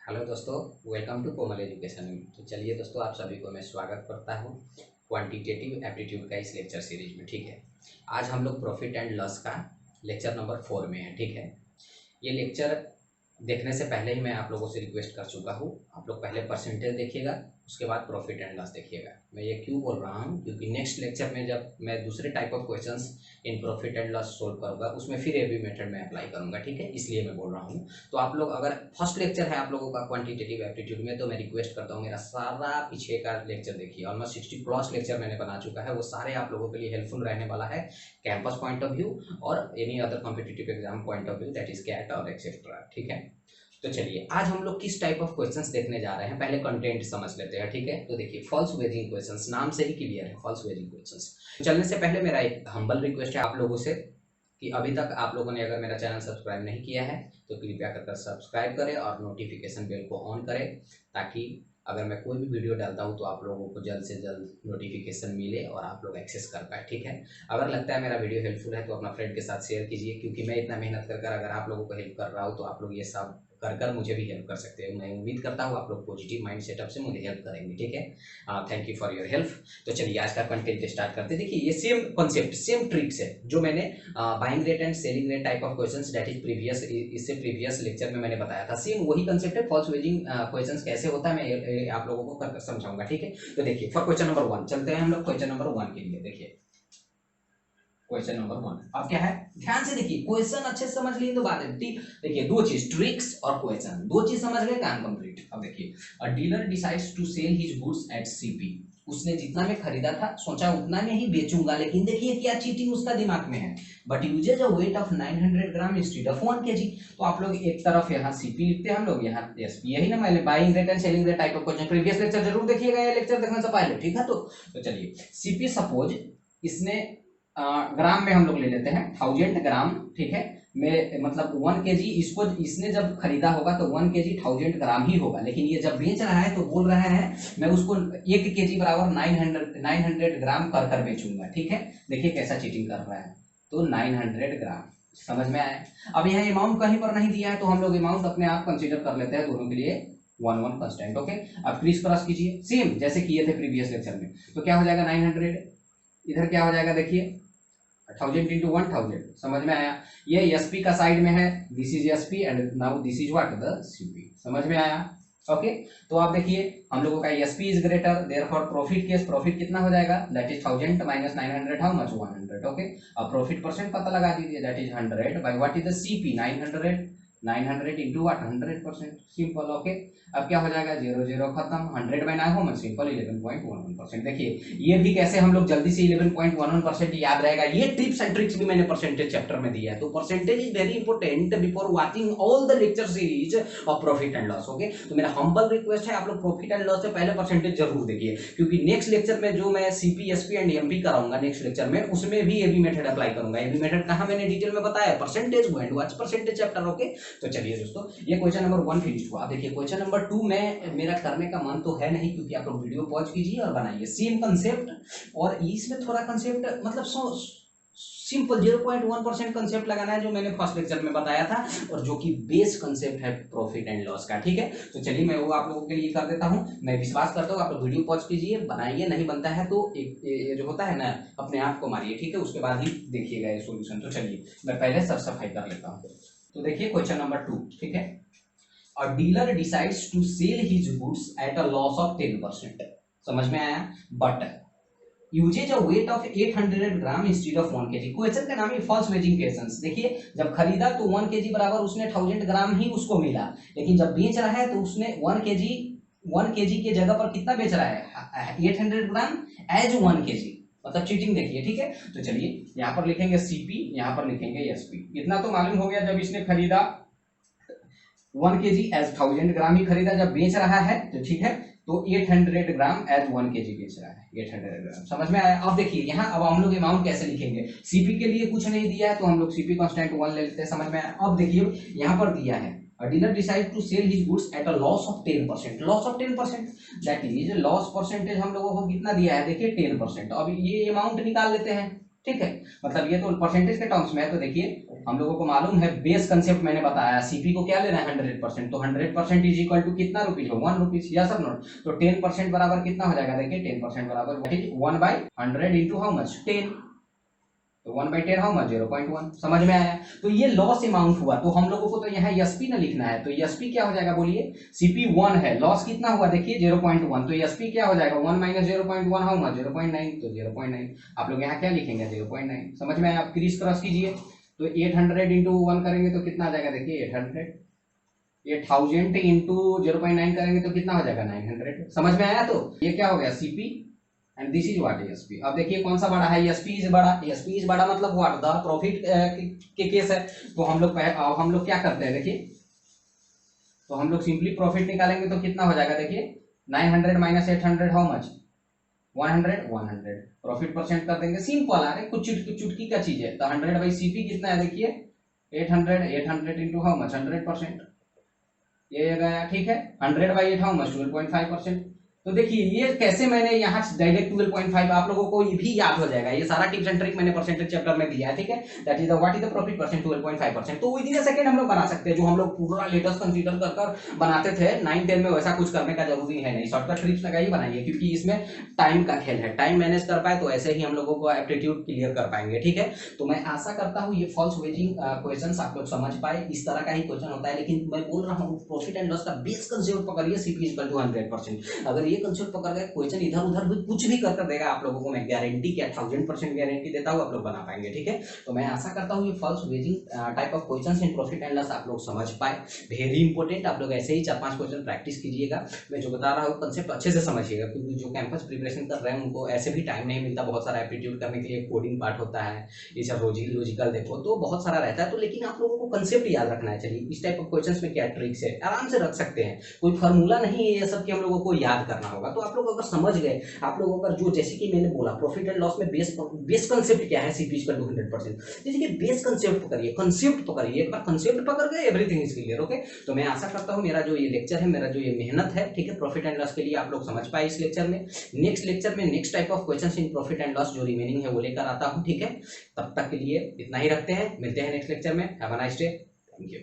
Hello दोस्तों, welcome to Komal education. तो चलिए दोस्तों, आप सभी को मैं स्वागत करता हूँ क्वांटिटेटिव एप्टीट्यूड का इस लेक्चर सीरीज में। ठीक है, आज हम लोग प्रॉफिट एंड लॉस का लेक्चर नंबर 4 में है। ठीक है, ये लेक्चर देखने से पहले ही मैं आप लोगों से रिक्वेस्ट कर चुका हूँ, आप लोग पहले परसेंटेज देखिएगा, उसके बाद प्रॉफिट एंड लॉस देखिएगा। मैं ये क्यों बोल रहा हूँ, क्योंकि नेक्स्ट लेक्चर में जब मैं दूसरे type of questions in profit and loss solve करूँगा, उसमें फिर एबी मेथड में अप्लाई करूँगा। ठीक है, इसलिए मैं बोल रहा हूँ। तो आप लोग, अगर फर्स्ट लेक्चर है आप लोगों का क्वांटिटेटिव एप्टीट्यूड में, तो मैं रिक्वेस्ट करता हूँ मेरा सारा पीछे का लेक्चर देखिए। ऑलमोस्ट 60 प्लस लेक्चर मैंने बना चुका है, वो सारे आप लोगों के लिए हेल्पफुल रहने वाला है, कैंपस पॉइंट ऑफ व्यू और any other competitive exam point of view, that is CAT और एक्सेट्रा। ठीक है, तो चलिए आज हम लोग किस टाइप ऑफ क्वेश्चंस देखने जा रहे हैं, पहले कंटेंट समझ लेते हैं। ठीक है, तो देखिए फॉल्स वेजिंग क्वेश्चंस, नाम से ही क्लियर है, फॉल्स वेजिंग क्वेश्चंस। चलने से पहले मेरा एक हम्बल रिक्वेस्ट है आप लोगों से कि अभी तक आप लोगों ने अगर मेरा चैनल सब्सक्राइब नहीं किया है तो कृपया कर सब्सक्राइब करें और नोटिफिकेशन बेल को ऑन करें, ताकि अगर मैं कोई भी वीडियो डालता हूं तो आप लोगों को जल्द से जल्द नोटिफिकेशन मिले और आप लोग एक्सेस कर पाए। ठीक है, अगर लगता है मेरा वीडियो हेल्पफुल है तो अपना फ्रेंड के साथ शेयर कीजिए, क्योंकि मैं इतना मेहनत कर अगर आप लोगों को हेल्प कर रहा हूँ तो आप लोग ये सब कर मुझे भी हेल्प कर सकते हैं। मैं उम्मीद करता हूँ आप लोग पॉजिटिव माइंड सेटअप से मुझे हेल्प करेंगे। ठीक है, thank you for your help. तो चलिए आज का कंटेंट स्टार्ट करते हैं। देखिए ये सेम कॉन्सेप्ट, सेम ट्रिक्स है जो मैंने buying rate and selling rate type of questions, that is previous, इससे प्रीवियस लेक्चर में मैंने बताया था। सेम वही कंसेप्ट है। फॉल्स वेजिंग क्वेश्चंस कैसे होता है मैं आप लोगों को कर समझाऊंगा। ठीक है, तो देखिए फॉर क्वेश्चन नंबर 1 चलते हैं हम लोग। क्वेश्चन नंबर 1 के लिए देखिए, क्वेश्चन नंबर 1 अब क्या है, ध्यान से देखिए, क्वेश्चन अच्छे से समझ लिए तो बात है। देखिए दो चीज, ट्रिक्स और क्वेश्चन, दो चीज समझ गए, काम कंप्लीट। अब देखिए, a dealer decides to sell his goods at CP. उसने जितना में खरीदा था सोचा उतना में ही बेचूंगा, लेकिन देखिए क्या चीटिंग उसका दिमाग में है। But usage a weight of 900 gram instead of 1 KG. तो आप लोग एक तरफ यहाँ सीपी लिखते हैं, हम लोग यहाँ एसपी, यही ना मैंने buying rate and selling rate type of question previous lecture जरूर देखिएगा, ये लेक्चर देखने से पहले। ठीक है, तो चलिए सीपी सपोज इसने ग्राम में हम लोग ले लेते हैं 1000 ग्राम। ठीक है, में मतलब 1 केजी, इसको इसने जब खरीदा होगा तो 1 केजी 1000 ग्राम ही होगा, लेकिन ये जब बेच रहा है तो बोल रहा है मैं उसको 1 केजी बराबर 900 ग्राम कर बेचूंगा। ठीक है, देखिए कैसा चीटिंग कर रहा है। तो 900 ग्राम समझ में आया। अब यहाँ अमाउंट कहीं पर नहीं दिया है तो हम लोग अमाउंट अपने आप कंसीडर कर लेते हैं, दोनों के लिए 1 कांस्टेंट। ओके, अब क्रीज क्रॉस कीजिए सेम जैसे किए थे प्रीवियस लेक्चर में, तो क्या हो जाएगा 900, इधर क्या हो जाएगा देखिए 1000 इंटू 1000। समझ में आया। ये एसपी का साइड में है, this is SP and now this is what, the CP. समझ में आया। ओके, तो आप देखिए हम लोगों का SP is greater, therefore profit case, profit कितना हो जाएगा, that is 1000 minus 900, how much, 100। Okay, अब प्रॉफिट परसेंट पता लगा दीजिए, that is 100 by what is the CP, 900 into what, 100%, simple. Okay, अब क्या हो जाएगा, 0 0 खत्म, 100 बाय 9 हो सिंपल 11.11%। देखिए ये भी कैसे हम लोग जल्दी से 11.11% याद रहेगा, ये टिप्स एंड ट्रिक्स भी मैंने परसेंटेज चैप्टर में दिया है। तो percentage is very important before watching all the lecture series of profit and loss. Okay, तो मेरा हम्बल रिक्वेस्ट है आप लोग प्रॉफिट एंड लॉस से पहले परसेंटेज जरूर देखिए, क्योंकि नेक्स्ट लेक्चर में जो मैं सीपी एसपी एंड एमपी कराऊंगा नेक्स्ट लेक्चर में, उसमें भी एबी मेथड अप्लाई करूंगा। एबी मेथड कहां मैंने डिटेल में बताया, percentage go and watch percentage chapter. Okay, तो चलिए दोस्तों, ये क्वेश्चन नंबर 1 फिनिश हुआ। देखिए क्वेश्चन नंबर 2 में मेरा करने का मन तो है नहीं, क्योंकि आप लोग वीडियो पॉज कीजिए और बनाइए, सेम कंसेप्ट, और इसमें थोड़ा कंसेप्ट मतलब सिंपल 0.1% कंसेप्ट लगाना है जो मैंने फर्स्ट लेक्चर में बताया था, और जो कि बेस कंसेप्ट है प्रॉफिट एंड लॉस का। ठीक है, तो चलिए मैं वो आप लोगों के लिए कर देता हूं। मैं विश्वास करता हूं आप लोग वीडियो पॉज कीजिए, बनाइए, नहीं बनता है तो एक जो होता है ना, अपने आप को मारिए। ठीक है, उसके बाद ही देखिएगा ये सॉल्यूशन। तो चलिए मैं पहले सब सफाई कर लेता हूं। तो देखिए क्वेश्चन नंबर 2। ठीक है, a dealer decides to sell his goods at a loss of 10%। समझ में आया। But usage a weight of 800 gram instead of 1 KG. Question का नाम है फॉल्स वेजिंग क्वेश्चंस। देखिए जब खरीदा तो 1 केजी बराबर उसने 1000 ग्राम ही उसको मिला, लेकिन जब बेच रहा है तो उसने 1 केजी के जगह पर कितना बेच रहा है, 800 ग्राम एज 1 केजी, मतलब चीटिंग देखिए। ठीक है, तो चलिए यहाँ पर लिखेंगे सीपी, यहाँ पर लिखेंगे एसपी। इतना तो मालूम हो गया, जब इसने खरीदा 1 केजी एज 1000 ग्राम ही खरीदा, जब बेच रहा है तो ठीक है, तो 800 ग्राम एज 1 केजी बेच रहा है, 800 ग्राम। समझ में आया। अब देखिए यहाँ, अब हम लोग अमाउंट कैसे लिखेंगे, सीपी के लिए कुछ नहीं दिया है तो हम लोग सीपी कांस्टेंट 1 ले लेते हैं। समझ में आया। अब देखिए यहाँ पर दिया है, a dealer decides to sell his goods at a loss of 10%, loss of 10%, that is loss percentage हम लोगों को कितना दिया है, देखिए 10%। अब ये अमाउंट निकाल लेते हैं। ठीक है, मतलब ये तो परसेंटेज के टर्म्स में है। तो देखिए हम लोगों को मालूम है बेस कंसेप्ट मैंने बताया, सीपी को क्या लेना है 100%, तो 100% इज इक्वल टू कितना रुपीज हो 1 रुपीज, यस और नॉट। तो 10% बराबर कितना हो जाएगा, देखिए 10% बराबर 1/100 इंटू हाउ मच 10, तो 1/10 हाउ मच 0.1, समझ में आया। तो ये लॉस अमाउंट हुआ, तो हम लोगों को तो यहाँ एसपी ना लिखना है, तो एसपी क्या हो जाएगा बोलिए, सीपी 1 है, लॉस कितना हुआ देखिए 0.1, तो एसपी क्या हो जाएगा 1 माइनस 0.1 हाउ मच 0.9, तो 0.9 आप लोग यहाँ क्या लिखेंगे 0.9, समझ में आया। आप क्रीज क्रॉस कीजिए, तो 800 इंटू 1 करेंगे तो कितना आ जाएगा देखिए 800, 8000 इंटू 0.9 करेंगे तो कितना हो जाएगा 900, समझ में आया। तो ये क्या हो गया CP and this is what SP. अब देखिए कौन सा बड़ा है, एसपी इज बड़ा, एसपी इज बड़ा मतलब व्हाट द प्रॉफिट के केस है। तो हम लोग क्या करते हैं देखिए, तो हम लोग सिंपली प्रॉफिट निकालेंगे तो कितना हो जाएगा देखिए 900 minus 800 how much 100 profit percent कर देंगे, सिंपल। अरे कुछ चुटकी का चीज है। तो 100 बाई सीपी कितना है देखिए 800 इंटू हाउ मच 100%, ये गया ठीक है। 100 बाई 8 हाउ मच 12.5%। तो देखिए ये कैसे मैंने यहाँ डायरेक्ट 12.5 आप लोगों को ये भी याद हो जाएगा, ये सारा टिप्स एंड ट्रिक मैंने परसेंटेज चैप्टर में दिया है, ठीक है। That is the what is the profit percent 12.5%। तो विद इन अ सेकंड हम लोग बना सकते हैं, जो हम लोग पूरा लेटेस्ट कंसीडर कर बनाते थे 9-10 में, वैसा कुछ करने का जरूरी है नहीं, शॉर्टकट ट्रिक्स लगाइए बनाइए, क्योंकि इसमें टाइम का खेल है, टाइम मैनेज कर पाए तो ऐसे ही हम लोगों को एप्टीट्यूड क्लियर कर पाएंगे, ठीक है। तो मैं आशा करता हूँ ये फॉल्स वेजिंग क्वेश्चन आप लोग समझ पाए, इस तरह का ही क्वेश्चन होता है। लेकिन मैं बोल रहा हूँ प्रॉफिट एंड लॉस का बेस कंसेप्ट पकड़िए, सीपी इज इक्वल टू 100%। अगर ये कंसेप्ट पकड़ गए, क्वेश्चन इधर उधर भी कुछ भी कर देगा आप लोगों को, मैं गारंटी क्या 1000% गारंटी देता हूँ आप लोग बना पाएंगे, ठीक है। तो मैं आशा करता हूँ ये false weighing type of questions in profit and loss आप लोग समझ पाए, वेरी इंपॉर्टेंट। आप लोग ऐसे ही 4-5 क्वेश्चन प्रैक्टिस कीजिएगा, मैं जो बता रहा हूँ कंसेप्ट अच्छे से समझिएगा, क्योंकि जो कैंपस प्रिपरेशन कर रहे हैं उनको ऐसे भी टाइम नहीं मिलता, बहुत सारा एप्टीट्यूड करने के लिए कोडिंग पार्ट होता है, ये सब लॉजिकल देखो तो बहुत सारा रहता है। तो लेकिन आप लोगों को कंसेप्ट याद रखना है। चलिए इस टाइप ऑफ क्वेश्चंस में क्या ट्रिक्स है, आराम से रख सकते हैं, कोई फार्मूला नहीं है ये सब कि हम लोगों को याद करना होगा। तो आप लोग अगर समझ गए, आप लोगों का जो जैसे कि मैंने बोला प्रॉफिट एंड लॉस में बेस कंसेप्ट क्या है, सीपी इक्वल टू 100%, जैसे कि बेस कंसेप्ट पकड़िए, कंसेप्ट पकड़िए, एक बार कंसेप्ट पकड़ गए एवरीथिंग इज क्लियर, ओके। तो मैं आशा करता हूं मेरा जो ये लेक्चर है, मेरा जो ये मेहनत है, ठीक है, प्रॉफिट एंड लॉस के लिए आप लोग समझ पाए इस लेक्चर में। नेक्स्ट लेक्चर में next type of questions in profit and loss जो रिमेनिंग है वो लेकर आता हूं, ठीक है। तब तक के लिए इतना ही रखते हैं, मिलते हैं नेक्स्ट लेक्चर में। Have a nice day, thank you.